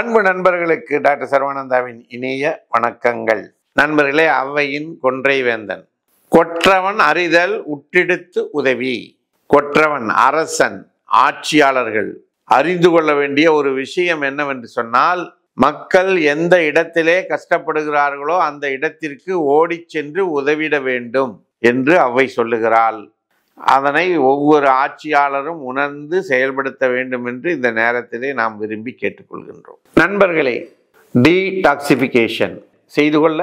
அன்பு நண்பர்களுக்கு டாக்டர் சரவணந்தாவின் இனிய வணக்கங்கள். நண்பர்களே, அவ்வையின் கொன்றை வேந்தன். கொற்றவன் அறிதல் உற்றெடுத்து உதவி. கொற்றவன், அரசன், ஆட்சியாளர்கள் அறிந்து கொள்ள வேண்டிய ஒரு விஷயம் என்னவென்று சொன்னால், மக்கள் எந்த இடத்திலே கஷ்டப்படுகிறார்களோ அந்த இடத்திற்கு ஓடி சென்று உதவிட வேண்டும் என்று அவ்வை சொல்லுகிறாள். அதனை ஒவ்வொரு ஆட்சியாளரும் உணர்ந்து செயல்படுத்த வேண்டும் என்று இந்த நேரத்திலே நாம் விரும்பி கேட்டுக்கொள்கின்றோம். நண்பர்களே, டீடாக்சிஃபிகேஷன் செய்து கொள்ள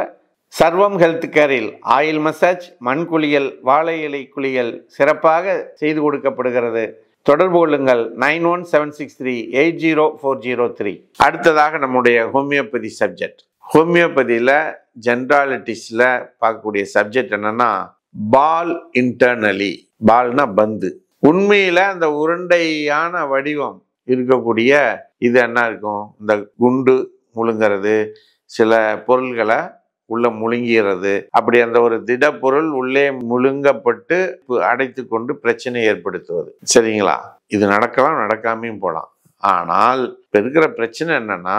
சர்வம் ஹெல்த் கேரில் ஆயில் மசாஜ், மண் குளியல், வாழை இலை குளியல் சிறப்பாக செய்து கொடுக்கப்படுகிறது. தொடர்பு கொள்ளுங்கள் 9176380403. அடுத்ததாக நம்முடைய ஹோமியோபதி சப்ஜெக்ட். ஹோமியோபதியில் ஜென்ராலிட்டிஸில் பார்க்கக்கூடிய சப்ஜெக்ட் என்னன்னா, பால் இன்டர்னலி. பால்னா பந்து. உண்மையில அந்த உருண்டையான வடிவம் இருக்கக்கூடிய இது என்ன இருக்கும்? இந்த குண்டு முழுங்கிறது, சில பொருள்களை உள்ள முழுங்கிறது. அப்படி அந்த ஒரு திடப்பொருள் உள்ளே முழுங்கப்பட்டு அடைத்து கொண்டு பிரச்சனை ஏற்படுத்துவது. சரிங்களா? இது நடக்கலாம், நடக்காமையும் போகலாம். ஆனால் இப்ப இருக்கிற பிரச்சனை என்னன்னா,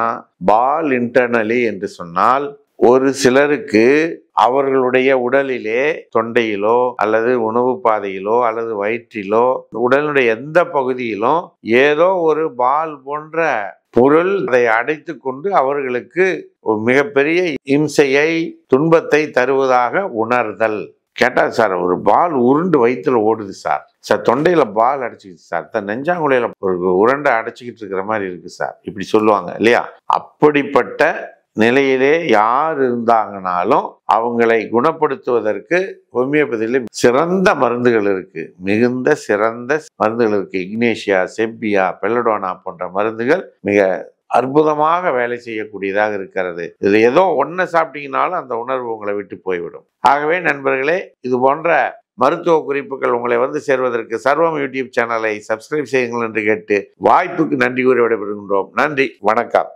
பால் இன்டர்னலி என்று சொன்னால் ஒரு சிலருக்கு அவர்களுடைய உடலிலே, தொண்டையிலோ அல்லது உணவு பாதையிலோ அல்லது வயிற்றிலோ, உடலுடைய எந்த பகுதியிலும் ஏதோ ஒரு பால் போன்ற பொருள் அதை அடைத்து கொண்டு அவர்களுக்கு ஒரு மிகப்பெரிய இம்சையை, துன்பத்தை தருவதாக உணர்தல். கேட்டா, சார் ஒரு பால் உருண்டு வயிற்றுல ஓடுது சார், தொண்டையில பால் அடைச்சிக்கிட்டு சார், நெஞ்சாங்குலையில ஒரு உருண்டை அடைச்சிக்கிட்டு இருக்கிற மாதிரி இருக்கு சார், இப்படி சொல்லுவாங்க இல்லையா? அப்படிப்பட்ட நிலையிலே யார் இருந்தாங்கனாலும் அவங்களை குணப்படுத்துவதற்கு ஹோமியோபதியில சிறந்த மருந்துகள் இருக்கு. மிகுந்த சிறந்த மருந்துகள் இருக்கு. இக்னேஷியா, செப்பியா, பெல்லடோனா போன்ற மருந்துகள் மிக அற்புதமாக வேலை செய்யக்கூடியதாக இருக்கிறது. இது ஏதோ ஒன்றை சாப்பிட்டீங்கனாலும் அந்த உணர்வு உங்களை விட்டு போய்விடும். ஆகவே நண்பர்களே, இது போன்ற மருத்துவ குறிப்புகள் உங்களை வந்து சேர்வதற்கு சர்வம் யூடியூப் சேனலை சப்ஸ்கிரைப் செய்யுங்கள் என்று கேட்டு வாய்ப்புக்கு நன்றி கூறி விடைபெறுகின்றோம். நன்றி, வணக்கம்.